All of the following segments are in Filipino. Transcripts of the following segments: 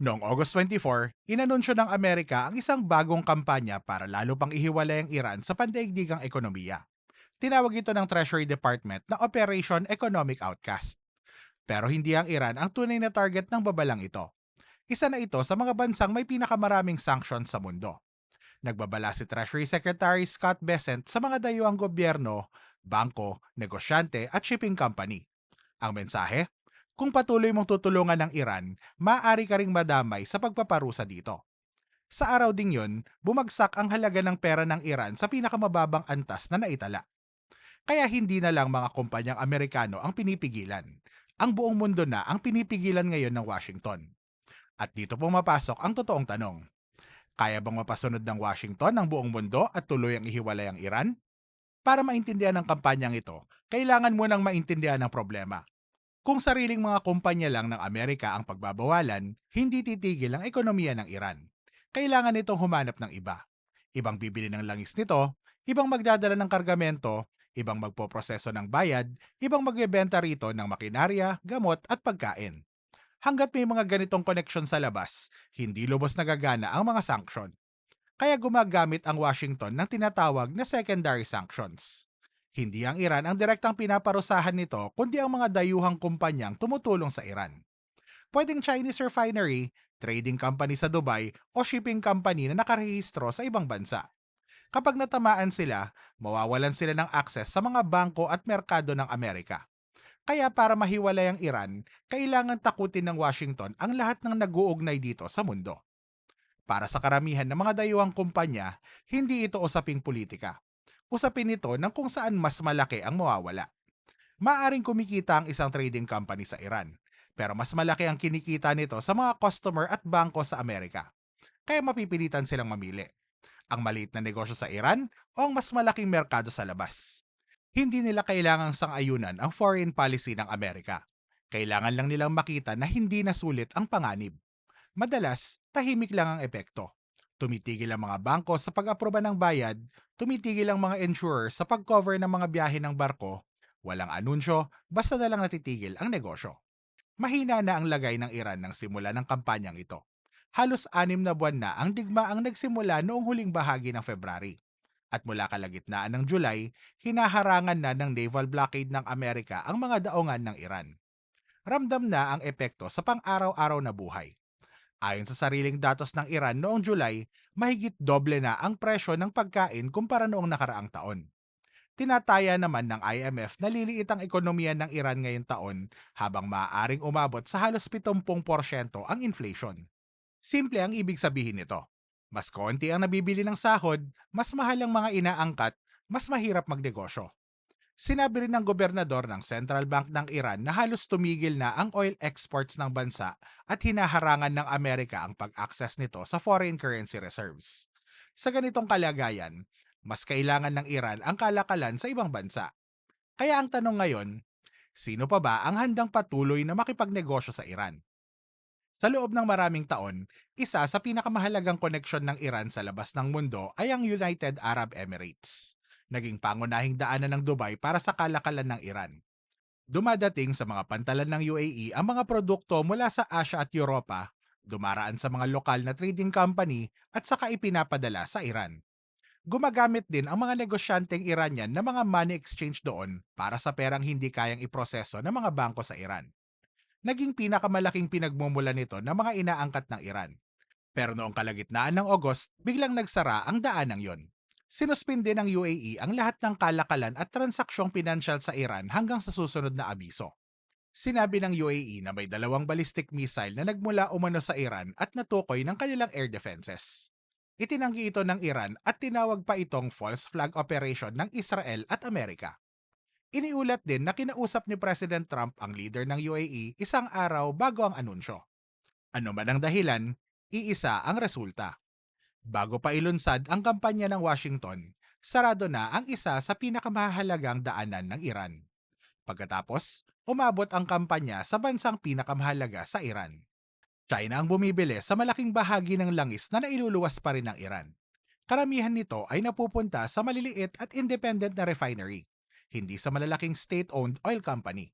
Noong August 24, inanunsyo ng Amerika ang isang bagong kampanya para lalo pang ihiwalay ang Iran sa pandaigdigang ekonomiya. Tinawag ito ng Treasury Department na Operation Economic Outcast. Pero hindi ang Iran ang tunay na target ng babalang ito. Isa na ito sa mga bansang may pinakamaraming sanctions sa mundo. Nagbabala si Treasury Secretary Scott Bessent sa mga dayuhang gobyerno, bangko, negosyante at shipping company. Ang mensahe, kung patuloy mong tutulungan ng Iran, maaari ka ring madamay sa pagpaparusa dito. Sa araw ding yun, bumagsak ang halaga ng pera ng Iran sa pinakamababang antas na naitala. Kaya hindi na lang mga kumpanyang Amerikano ang pinipigilan. Ang buong mundo na ang pinipigilan ngayon ng Washington. At dito pumapasok ang totoong tanong. Kaya bang mapasunod ng Washington ang buong mundo at tuloy ang ihiwalay ang Iran? Para maintindihan ang kampanyang ito, kailangan mo nang maintindihan ang problema. Kung sariling mga kumpanya lang ng Amerika ang pagbabawalan, hindi titigil ang ekonomiya ng Iran. Kailangan nitong humanap ng iba. Ibang bibili ng langis nito, ibang magdadala ng kargamento, ibang magpoproseso ng bayad, ibang magbebenta rito ng makinarya, gamot at pagkain. Hanggat may mga ganitong koneksyon sa labas, hindi lubos nagagana ang mga sanksyon. Kaya gumagamit ang Washington ng tinatawag na secondary sanctions. Hindi ang Iran ang direktang pinaparusahan nito, kundi ang mga dayuhang kumpanyang tumutulong sa Iran. Pwedeng Chinese refinery, trading company sa Dubai o shipping company na nakarehistro sa ibang bansa. Kapag natamaan sila, mawawalan sila ng akses sa mga bangko at merkado ng Amerika. Kaya para mahiwalay ang Iran, kailangan takutin ng Washington ang lahat ng nag-uugnay dito sa mundo. Para sa karamihan ng mga dayuhang kumpanya, hindi ito usaping politika. Usapin ito ng kung saan mas malaki ang mawawala. Maaring kumikita ang isang trading company sa Iran, pero mas malaki ang kinikita nito sa mga customer at bangko sa Amerika. Kaya mapipilitan silang mamili. Ang maliit na negosyo sa Iran o ang mas malaking merkado sa labas. Hindi nila kailangang sang-ayunan ang foreign policy ng Amerika. Kailangan lang nilang makita na hindi na sulit ang panganib. Madalas, tahimik lang ang epekto. Tumitigil ang mga bangko sa pag-aproba ng bayad, tumitigil ang mga insurer sa pag-cover ng mga biyahe ng barko, walang anunsyo, basta na lang natitigil ang negosyo. Mahina na ang lagay ng Iran ng simula ng kampanyang ito. Halos 6 na buwan na ang digmaang nagsimula noong huling bahagi ng February. At mula kalagitnaan ng July, hinaharangan na ng naval blockade ng Amerika ang mga daungan ng Iran. Ramdam na ang epekto sa pang-araw-araw na buhay. Ayon sa sariling datos ng Iran noong July, mahigit doble na ang presyo ng pagkain kumpara noong nakaraang taon. Tinataya naman ng IMF na liliit ang ekonomiya ng Iran ngayong taon habang maaaring umabot sa halos 70% ang inflation. Simple ang ibig sabihin nito. Mas konti ang nabibili ng sahod, mas mahal ang mga inaangkat, mas mahirap magnegosyo. Sinabi rin ng gobernador ng Central Bank ng Iran na halos tumigil na ang oil exports ng bansa at hinaharangan ng Amerika ang pag-access nito sa foreign currency reserves. Sa ganitong kalagayan, mas kailangan ng Iran ang kalakalan sa ibang bansa. Kaya ang tanong ngayon, sino pa ba ang handang patuloy na makipagnegosyo sa Iran? Sa loob ng maraming taon, isa sa pinakamahalagang koneksyon ng Iran sa labas ng mundo ay ang United Arab Emirates. Naging pangunahing daanan ng Dubai para sa kalakalan ng Iran. Dumadating sa mga pantalan ng UAE ang mga produkto mula sa Asia at Europa, dumaraan sa mga lokal na trading company at saka ipinapadala sa Iran. Gumagamit din ang mga negosyanteng Iranian na mga money exchange doon para sa perang hindi kayang iproseso ng mga bangko sa Iran. Naging pinakamalaking pinagmumulan nito ng mga inaangkat ng Iran. Pero noong kalagitnaan ng August, biglang nagsara ang daanang yon. Sinuspinde ng UAE ang lahat ng kalakalan at transaksyong pinansyal sa Iran hanggang sa susunod na abiso. Sinabi ng UAE na may 2 ballistic missile na nagmula umano sa Iran at natukoy ng kanilang air defenses. Itinanggi ito ng Iran at tinawag pa itong false flag operation ng Israel at Amerika. Iniulat din na kinausap ni President Trump ang leader ng UAE isang araw bago ang anunsyo. Ano man ang dahilan, iisa ang resulta. Bago pa ilunsad ang kampanya ng Washington, sarado na ang isa sa pinakamahalagang daanan ng Iran. Pagkatapos, umabot ang kampanya sa bansang pinakamahalaga sa Iran. China ang bumibili sa malaking bahagi ng langis na nailuluwas pa rin ng Iran. Karamihan nito ay napupunta sa maliliit at independent na refinery, hindi sa malalaking state-owned oil company.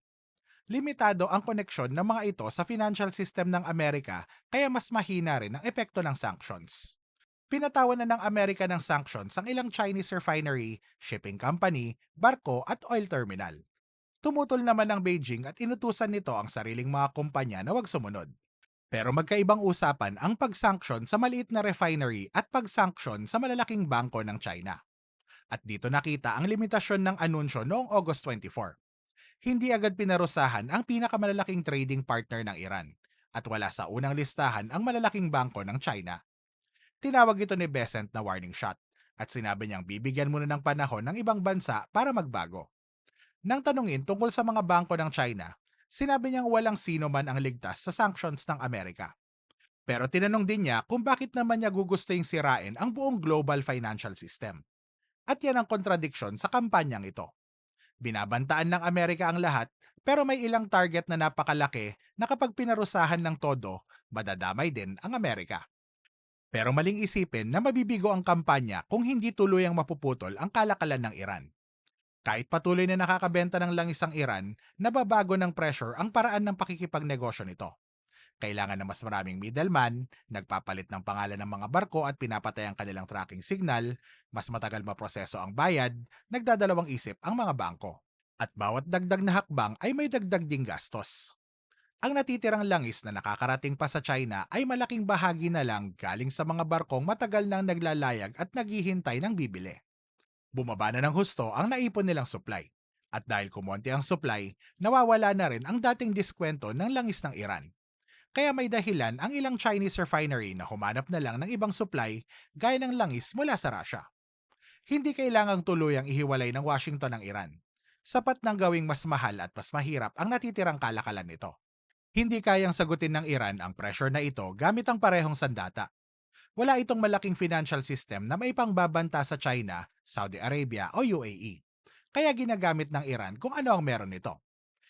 Limitado ang koneksyon ng mga ito sa financial system ng Amerika kaya mas mahina rin ang epekto ng sanctions. Pinatawan na ng Amerika ng sanctions ang ilang Chinese refinery, shipping company, barko at oil terminal. Tumutol naman ang Beijing at inutusan nito ang sariling mga kumpanya na huwag sumunod. Pero magkaibang usapan ang pag-sanction sa maliit na refinery at pag-sanction sa malalaking bangko ng China. At dito nakita ang limitasyon ng anunsyo noong August 24. Hindi agad pinarusahan ang pinakamalalaking trading partner ng Iran at wala sa unang listahan ang malalaking bangko ng China. Tinawag ito ni Besant na warning shot at sinabi niyang bibigyan muna ng panahon ng ibang bansa para magbago. Nang tanungin tungkol sa mga bangko ng China, sinabi niyang walang sino man ang ligtas sa sanctions ng Amerika. Pero tinanong din niya kung bakit naman niya gugustong sirain ang buong global financial system. At yan ang kontradiksyon sa kampanyang ito. Binabantaan ng Amerika ang lahat, pero may ilang target na napakalaki na kapag pinarusahan ng todo, madadamay din ang Amerika. Pero maling isipin na mabibigo ang kampanya kung hindi tuluyang mapuputol ang kalakalan ng Iran. Kahit patuloy na nakakabenta ng langis ang Iran, nababago ng pressure ang paraan ng pakikipagnegosyo nito. Kailangan ng mas maraming middleman, nagpapalit ng pangalan ng mga barko at pinapatay ang kanilang tracking signal, mas matagal maproseso ang bayad, nagdadalawang isip ang mga bangko. At bawat dagdag na hakbang ay may dagdag ding gastos. Ang natitirang langis na nakakarating pa sa China ay malaking bahagi na lang galing sa mga barkong matagal nang naglalayag at naghihintay ng bibili. Bumaba na ng husto ang naipon nilang supply. At dahil kumonti ang supply, nawawala na rin ang dating diskwento ng langis ng Iran. Kaya may dahilan ang ilang Chinese refinery na humanap na lang ng ibang supply gaya ng langis mula sa Russia. Hindi kailangang tuluyang ihiwalay ng Washington ang Iran. Sapat nang gawing mas mahal at mas mahirap ang natitirang kalakalan nito. Hindi kayang sagutin ng Iran ang pressure na ito gamit ang parehong sandata. Wala itong malaking financial system na maipangbabanta sa China, Saudi Arabia o UAE. Kaya ginagamit ng Iran kung ano ang meron nito.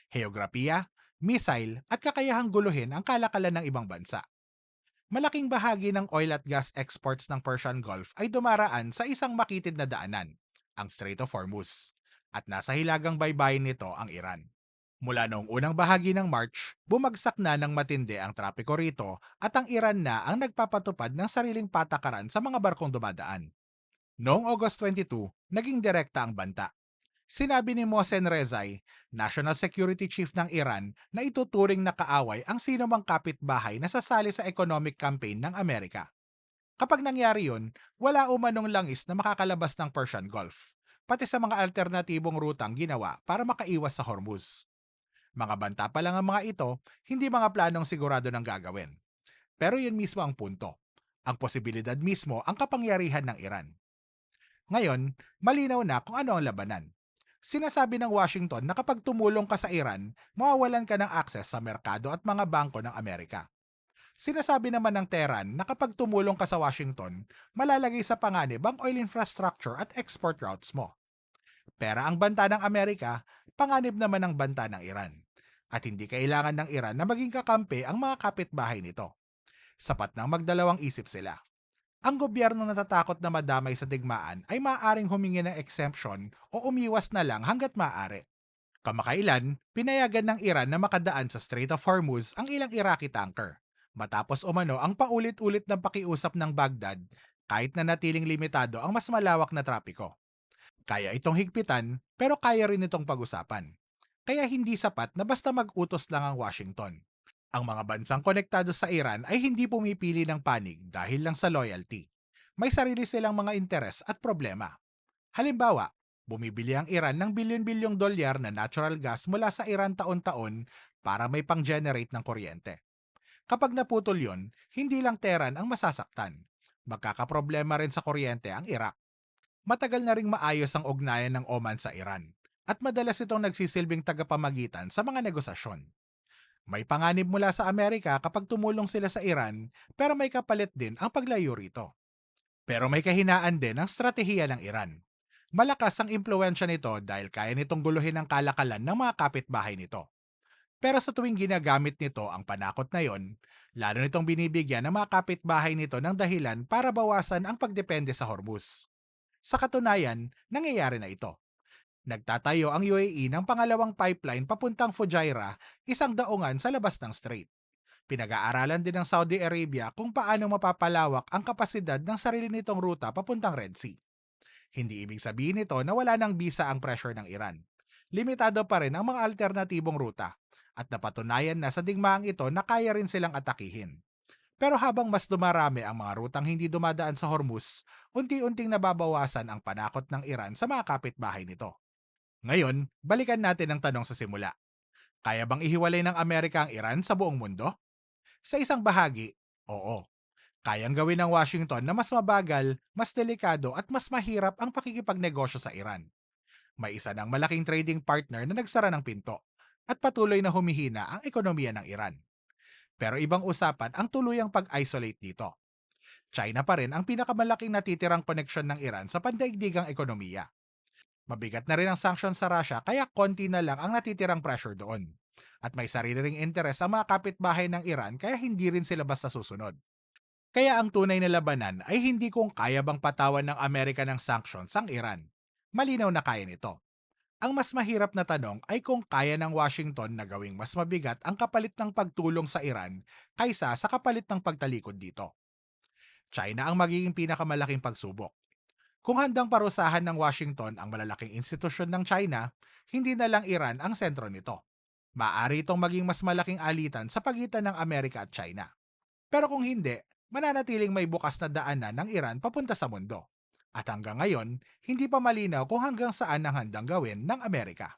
Heograpiya, missile at kakayahang guluhin ang kalakalan ng ibang bansa. Malaking bahagi ng oil at gas exports ng Persian Gulf ay dumaraan sa isang makitid na daanan, ang Strait of Hormuz. At nasa hilagang baybayin nito ang Iran. Mula noong unang bahagi ng March, bumagsak na ng matindi ang trapiko rito at ang Iran na ang nagpapatupad ng sariling patakaran sa mga barkong dumadaan. Noong August 22, naging direkta ang banta. Sinabi ni Mohsen Rezai, National Security Chief ng Iran, na ituturing na kaaway ang sinumang kapitbahay na sasali sa economic campaign ng Amerika. Kapag nangyari yun, wala umanong langis na makakalabas ng Persian Gulf, pati sa mga alternatibong rutang ginawa para makaiwas sa Hormuz. Mga banta pa lang ang mga ito, hindi mga planong sigurado ng gagawin. Pero yun mismo ang punto. Ang posibilidad mismo ang kapangyarihan ng Iran. Ngayon, malinaw na kung ano ang labanan. Sinasabi ng Washington na kapag tumulong ka sa Iran, mawawalan ka ng akses sa merkado at mga bangko ng Amerika. Sinasabi naman ng Tehran na kapag tumulong ka sa Washington, malalagay sa panganib ang oil infrastructure at export routes mo. Pera ang banta ng Amerika, panganib naman ang banta ng Iran. At hindi kailangan ng Iran na maging kakampi ang mga kapitbahay nito. Sapat nang magdalawang isip sila. Ang gobyerno natatakot na madamay sa digmaan ay maaaring humingi ng exemption o umiwas na lang hanggat maaari. Kamakailan, pinayagan ng Iran na makadaan sa Strait of Hormuz ang ilang Iraqi tanker. Matapos umano ang paulit-ulit ng pakiusap ng Baghdad kahit na natiling limitado ang mas malawak na trapiko. Kaya itong higpitan pero kaya rin itong pag-usapan. Kaya hindi sapat na basta mag-utos lang ang Washington. Ang mga bansang konektado sa Iran ay hindi pumipili ng panig dahil lang sa loyalty. May sarili silang mga interes at problema. Halimbawa, bumibili ang Iran ng bilyon-bilyong dolyar na natural gas mula sa Iran taon-taon para may pang-generate ng kuryente. Kapag naputol yon, hindi lang Tehran ang masasaktan. Magkakaproblema rin sa kuryente ang Iraq. Matagal na ring maayos ang ugnayan ng Oman sa Iran at madalas itong nagsisilbing tagapamagitan sa mga negosasyon. May panganib mula sa Amerika kapag tumulong sila sa Iran pero may kapalit din ang paglayo rito. Pero may kahinaan din ang stratehiya ng Iran. Malakas ang impluensya nito dahil kaya nitong guluhin ang kalakalan ng mga kapitbahay nito. Pero sa tuwing ginagamit nito ang panakot na yon, lalo nitong binibigyan ng mga kapitbahay nito ng dahilan para bawasan ang pagdepende sa Hormuz. Sa katunayan, nangyayari na ito. Nagtatayo ang UAE ng pangalawang pipeline papuntang Fujairah, isang daungan sa labas ng strait. Pinag-aaralan din ng Saudi Arabia kung paano mapapalawak ang kapasidad ng sarili nitong ruta papuntang Red Sea. Hindi ibig sabihin nito na wala ng bisa ang pressure ng Iran. Limitado pa rin ang mga alternatibong ruta at napatunayan na sa digmaang ito na kaya rin silang atakihin. Pero habang mas dumarami ang mga rutang hindi dumadaan sa Hormuz, unti-unting nababawasan ang panakot ng Iran sa mga kapitbahay nito. Ngayon, balikan natin ang tanong sa simula. Kaya bang ihiwalay ng Amerika ang Iran sa buong mundo? Sa isang bahagi, oo. Kayang gawin ng Washington na mas mabagal, mas delikado at mas mahirap ang pakikipagnegosyo sa Iran. May isa ng malaking trading partner na nagsara ng pinto at patuloy na humihina ang ekonomiya ng Iran. Pero ibang usapan ang tuluyang pag-isolate dito. China pa rin ang pinakamalaking natitirang koneksyon ng Iran sa pandaigdigang ekonomiya. Mabigat na rin ang sanctions sa Russia kaya konti na lang ang natitirang pressure doon. At may sarili ring interes ang mga kapitbahay ng Iran kaya hindi rin sila basta susunod. Kaya ang tunay na labanan ay hindi kung kaya bang patawan ng Amerika ng sanctions ang Iran. Malinaw na kaya nito. Ang mas mahirap na tanong ay kung kaya ng Washington na gawing mas mabigat ang kapalit ng pagtulong sa Iran kaysa sa kapalit ng pagtalikod dito. China ang magiging pinakamalaking pagsubok. Kung handang parusahan ng Washington ang malalaking institusyon ng China, hindi na lang Iran ang sentro nito. Maaari itong maging mas malaking alitan sa pagitan ng Amerika at China. Pero kung hindi, mananatiling may bukas na daanan ng Iran papunta sa mundo. At hanggang ngayon, hindi pa malinaw kung hanggang saan ang handang gawin ng Amerika.